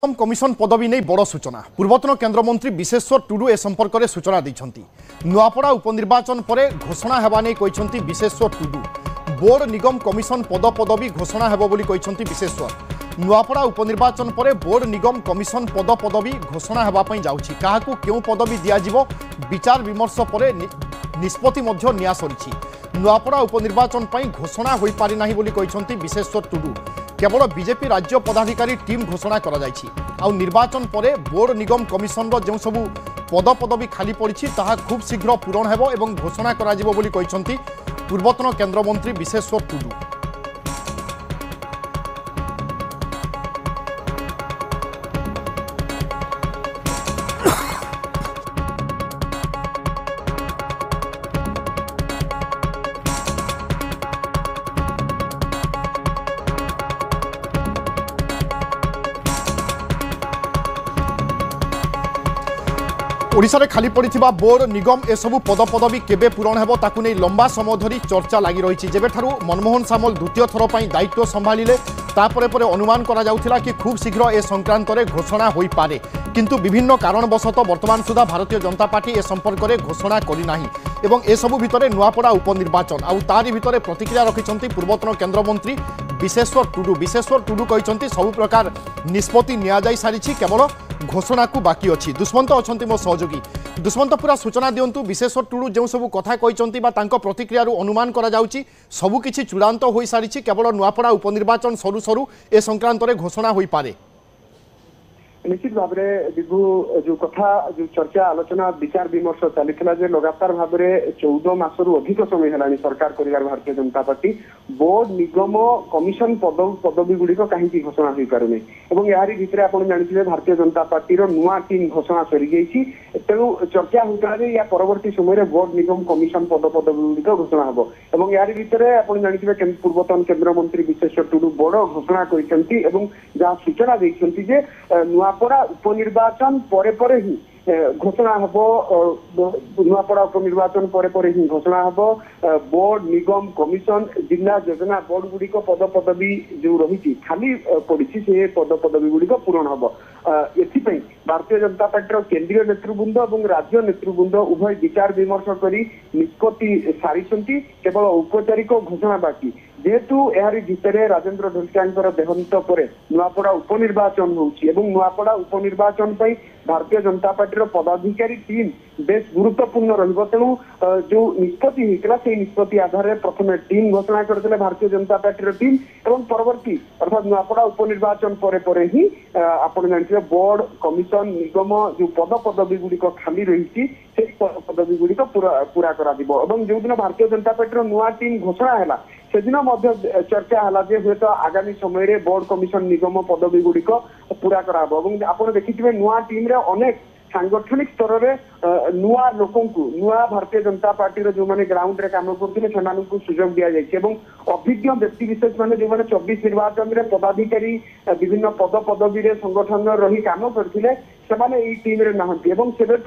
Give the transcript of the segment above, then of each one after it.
Commission पदवी नहीं बड़ सूचना पूर्वतन केन्द्रमंत्री विश्वेश्वर टुडू ए संपर्क में सूचना देते नुआपड़ा उपनिर्वाचन पर घोषणा हेबा नहीं कहते विश्वेश्वर टुडू बोर्ड निगम कमिशन पदवी घोषणा हेबो बोली कहते विश्वेश्वर नुआपड़ा उपनिर्वाचन पर बोर्ड निगम कमिशन पदवी घोषणा हेबापई जाउछि काहाकू केउ पदवी दियाजिवो विचार विमर्श पर निष्पत्ति मध्य निया सरिछि नुआपड़ा उपनिर्वाचन पर घोषणा होई पारि नाही बोली कहते विश्वेश्वर टुडू केवल बीजेपी राज्य पदाधिकारी टीम घोषणा करा जायछि आउ निर्वाचन पर बोर्ड निगम कमिशन जो सबू पदवी खाली पड़ी ताहा खूब शीघ्र पूरण हेबो एवं घोषणा करा जिवो बोली कहछन्ति पूर्वतन केन्द्रमंत्री विश्वेश्वर टुडू। ओडिशा रे खाली पड़िथिबा बोर्ड निगम एसबू पदवी केबे पूरण हेबो ताकु नै लंबा समय धरी चर्चा लागि रहिछि जेबेठारु मनमोहन सामल द्वितीय थर पई दायित्व संभालिले तापरे परे अनुमान करा जाउथिला कि खूब शीघ्र ए संक्रांत रे घोषणा होई पारे किंतु विभिन्न कारणवशत वर्तमान सुधा भारतीय जनता पार्टी ए संपर्क में घोषणा करि नाही एवं ए सबु भितरे नुआपड़ा उपनिर्वाचन आउ तारि भितरे प्रतिक्रिया रखिछन्ति पूर्वतन केन्द्रमंत्री विश्वेश्वर टुडू कहते सबु प्रकार निष्पत्ति निया जाई सारिछि केवल घोषणा को बाकी अच्छी दुष्मंत अच्छा मो सहयोगी दुष्मंत पूरा सूचना दिंतु विश्वेश्वर टुडू जो सब कथा कहते प्रतिक्रिया अनुमान करा जाउछि सबु किछि चूड़ांत हो सारी केवल नुआपड़ा उपनिर्वाचन सरू सरू ए संक्रांत रे घोषणा होई पारे। निश्चित भाव में विभु जो कथा जो चर्चा आलोचना विचार विमर्श चलीथिला जे लगातार भाव में 14 मासरू अधिक समय है सरकार करिवार भारतीय जनता पार्टी बोर्ड निगम कमिशन पदवी गुड़िक कहीं घोषणा हो पारे और यार भितर आप जानते भारतीय जनता पार्टी नुआ टीम घोषणा सरी जाइए तेणु चर्चा होता है या परवर्ती समय बोर्ड निगम कमिशन पदवी गुड़िक घोषणा हम और यार भितर आप जानते पूर्वतन केन्द्रमंत्री विश्वेश्वर टुडू बड़ घोषणा करते जहाँ सूचना देखते नुआपड़ा उपनिर्वाचन पर ही घोषणा हम नुआपड़ा उपनिर्वाचन पर ही घोषणा हम बोर्ड निगम कमिशन जिला योजना बोर्ड गुड़िक पदवी जो रही खाली पड़ी से पदवी गुड़िक पूरण हम एथि भारतीय जनता पार्टी केंद्रीय नेतृवृंद और राज्य नेतृवृंद उभय विचार विमर्श कर निष्पत्ति सारी केवल औपचारिक घोषणा बाकी जेहेतु यार भितर राजेन्द्र ढोलकिया देहांत पर नुआपड़ा उपनिर्वाचन होउछि एवं नुआपड़ा उपनिर्वाचन पर भारतीय जनता पार्टी पदाधिकारी टीम बेस गुरुत्वपूर्ण रहिबो तेणु जो निष्पत्ति होइतला से निष्पत्ति आधार में प्रथम टीम घोषणा करथिले भारतीय जनता पार्टी टीम एवं परवर्ती अर्थात नुआपड़ा उपनिर्वाचन पर ही आपण जानथिबे बोर्ड कमिशन निगम जो पदवी गुड़िक खाली रही पदवी गुड़िक पूरा करा दिबो एवं जो दिन भारतीय जनता पार्टी नुआ टीम घोषणा हैला सेदिन चर्चा है हूँ तो आगामी समय बोर्ड कमिशन निगम पदवी गुड़िक पूरा कर आप देखिए नुआ टीम रे अनेक सांगठनिक स्तर में नुआ लोक नुआ भारतीय जनता पार्टी जो मैंने ग्राउंड रे काम करते सुजोग दि जाए अभिज्ञ व्यक्ति विशेष मैंने जो मैंने 24 निर्वाचन में पदाधिकारी विभिन्न पदवी संगठन रही काम करते टीम रे नहंती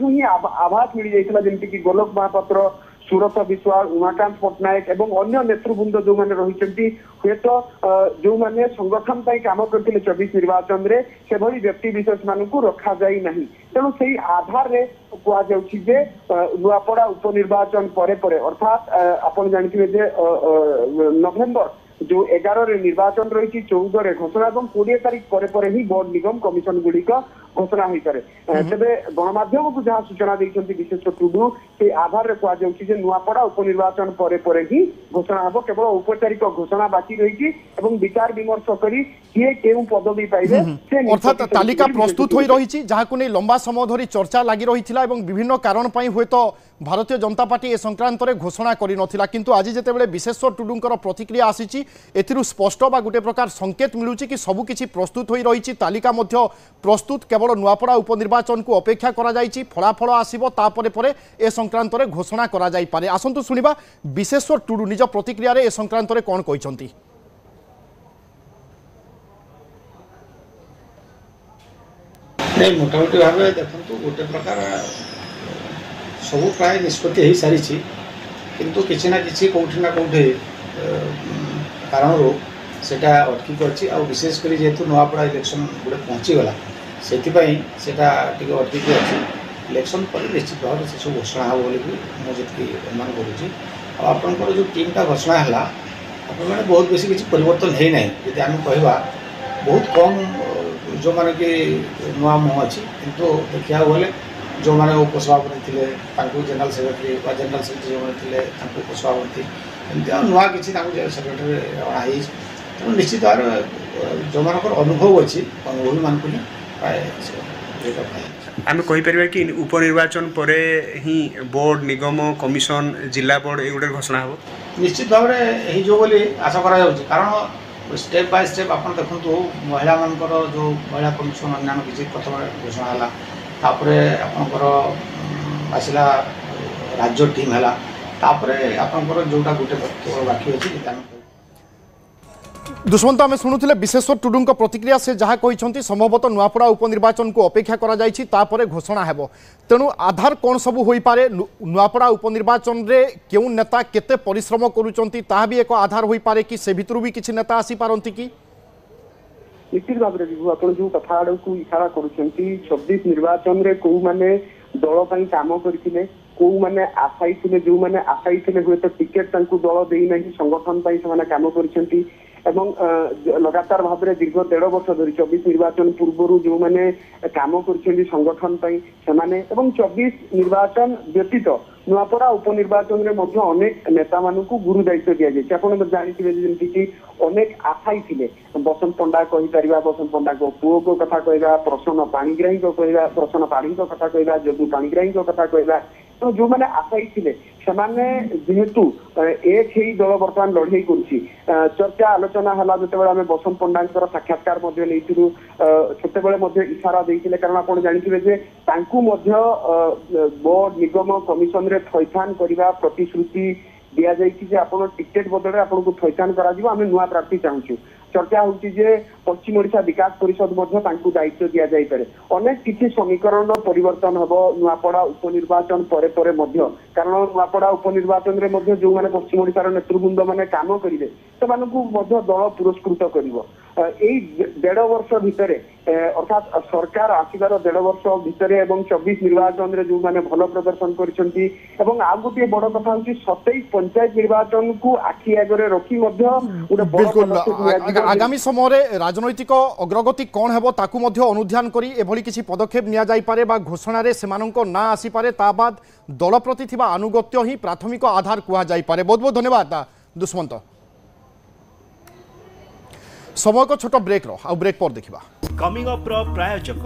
ही आभास मिल जाता जमीक गोलोक महापात्र सुरत विश्वाल उमाकांत पट्टनायक एवं अन्य नेतृवृंद जो मैंने रही हे तो जो मैंने संगठन काम करते 24 निर्वाचन में से भली व्यक्ति विशेष मान रखा जाई नहीं तेणु से आधार रे कहुचे नुआपड़ा उपनिर्वाचन पर अर्थात आप जानते नवेम्बर जो 11 रे निर्वाचन रही 14 रे घोषणा और 20 तारीख पर ही बोर्ड निगम कमिशन गुड़िक घोषणा हो पारे तेरे गणमाध्यम को जहाँ सूचना देखते विश्वेश्वर टुडू से आधार में कहुचे नुआपड़ा उपनिर्वाचन पर ही घोषणा हम केवल औपचारिक घोषणा बाकी रही विचार विमर्श कर किए केउ पदवी पाइबे अर्थात तालिका प्रस्तुत हो रही जहाँ को लंबा समय धरी चर्चा लगी रही विभिन्न कारण हुए तो भारतीय जनता पार्टी ए संक्रांत में घोषणा कर किंतु आज जितेबाला विश्वेश्वर टुडूंकर प्रतिक्रिया आसी स्पष्ट बा गोटे प्रकार संकेत मिलूँ कि सबकिछि प्रस्तुत हो रही तालिका प्रस्तुत केवल नुआपड़ा उपनिर्वाचन को अपेक्षा करा जायछि फलाफल आसिबो तापरे परे ए संक्रांत में घोषणा करा जाई पारे। आसंतु सुनिबा विश्वेश्वर टुडू निज प्रतिक्रिया रे ए संक्रांत में कोन कहिसंती। नहीं मोटामोटी भाव देखु गोटे प्रकार सब प्राय निष्पत्ति हो सारी किंतु किसी ना कि कौटि ना कौटे कारण सेटा अटकिक अच्छी आ विशेषकर जेहेतु नुआपड़ा इलेक्शन गोटे पहुँचीगला ସେଥିପାଇଁ ସେଟା ଟିକେ ଅଟକି ଅଛି। ଇଲେକ୍ସନ୍ ପରେ ନିଶ୍ଚିତ ଭାବରେ ସେସବୁ ଘୋଷଣା ହେବ ବୋଲି ମୁଁ ଯେତିକି ଅନୁମାନ କରୁଛି। ଆଉ ଆପଣଙ୍କର ଯେଉଁ ଟିମ୍ଟା ଘୋଷଣା ହେଲା ଆପଣମାନେ ବହୁତ ବେଶୀ କିଛି ପରିବର୍ତ୍ତନ ହେଇନାହିଁ। ଯଦି ଆମେ କହିବା ବହୁତ କମ୍ ଯେଉଁମାନେ କି ନୂଆ ମୁହଁ ଅଛି, କିନ୍ତୁ ଦେଖିବାକୁ ଗଲେ ଯେଉଁମାନେ ଉପସଭାପତି ଥିଲେ ତାଙ୍କୁ ଜେନେରାଲ୍ ସେକ୍ରେଟାରୀ ବା ଜେନେରାଲ୍ ସେକ୍ରେଟାରୀ ଯେଉଁମାନେ ଥିଲେ ତାଙ୍କୁ ଉପସଭାପତି, ଏମିତି ଆଉ ନୂଆ କିଛି ତାଙ୍କୁ ସେକ୍ରେଟାରୀ ଅଣାହେଇଛି। ତେଣୁ ନିଶ୍ଚିତ ଭାବରେ ଯେଉଁମାନଙ୍କର ଅନୁଭବ ଅଛି ଅନୁଭବୀମାନଙ୍କୁ ହିଁ ପ୍ରାୟ ଇଏଟା ପାଇ आम कहीपर कि उपनिर्वाचन पर ही बोर्ड निगम कमिशन जिला बोर्ड एगुड़े घोषणा हो निश्चित भाव में जो बोली आशा करा जाउछि। कारण स्टेप बाय स्टेप आप देखु महिला मानकर जो महिला कमिशन अन्य किसी प्रथम घोषणा है तापर आपंकर आसला राज्य टीम है आपंकर जोटा गोटे बाकी अच्छी दुष्मंत आम शुणुले विश्वेश्वर टुडू प्रतिक्रिया से जहाँ कहते संभवतः नुआपड़ा उपनिर्वाचन को अपेक्षा कर घोषणा हेब तेणु आधार कौन सब हो पारे नुआपड़ा उपनिर्वाचन रे क्यों नेता केते परिश्रम करुचंती ता भी एक आधार हो पारे कि से भितर भी किसी नेता आसी पारंती कि निश्चित भाव में आप जो कथा को इशारा कर निर्वाचन में कौ मैंने दल काम करते कौ मैंने आशायी थे जो मैंने आशायी थे हुए तो टिकेट दल देना संगठन से काम कर लगातार भाव में दीर्घ 1.5 वर्ष धरी 24 निर्वाचन पूर्व जो मैंने काम कर संगठन से 24 निर्वाचन व्यतीत नुआपड़ा उपनिर्वाचन में अनेक नेता मान गुरु दायित्व दि जाए आप जानते जमीक अनेक आशायी थे बसंत पंडा कहीपर बसंत पंडा पुओ को कथा कहवा प्रसन्न पाणिग्राही को कहवा प्रसन्न पाढ़ी कथा कहवा जदू पाणिग्राही कथा कहवा तो जो मैंने आशायी थे जेहेतु एक ही दल बर्तमान लड़े चर्चा आलोचना है जो आम बसंत पंडा साक्षात्कार से इशारा देते कारण आप जानते बोर्ड निगम कमिशन रे थैथान करने प्रतिश्रुति दि जाए आप टिकेट बदल आपको थैथान करा नुआ प्रार्थी चाहूँ चर्चा होची जे पश्चिम ओडिशा विकास परिषद दायित्व दि जापे अनेक किसी समीकरण परिवर्तन हम नुआपड़ा उपनिर्वाचन कारण नुआपड़ा उपनिर्वाचन में जो मैंने पश्चिम ओडिशार नेतृवृंद मैंने काम करेंगे से दल पुरस्कृत कर 1.5 वर्ष भितर अर्थात सरकार आसबार 1.5 वर्ष भितर 24 निर्वाचन में जो मैंने भल प्रदर्शन कर गोटे बड़ कथा हूँ 27 पंचायत निर्वाचन को आखि आगे रखी आगामी समय राजनैतिक अग्रगति कौन है ताकू अनुध्यान करी एभली किसी पदक्षेप निया जाई पारे बा घोषणा रे सेमानंको ना आसी पारे ता बाद दल प्रति थिबा अनुगत्य ही प्राथमिक आधार कुहा जाई पारे। बहुत बहुत धन्यवाद दुष्मंत। समय को छोट ब्रेक रो आ ब्रेक पर देखिबा कमिंग अप प्रायोजक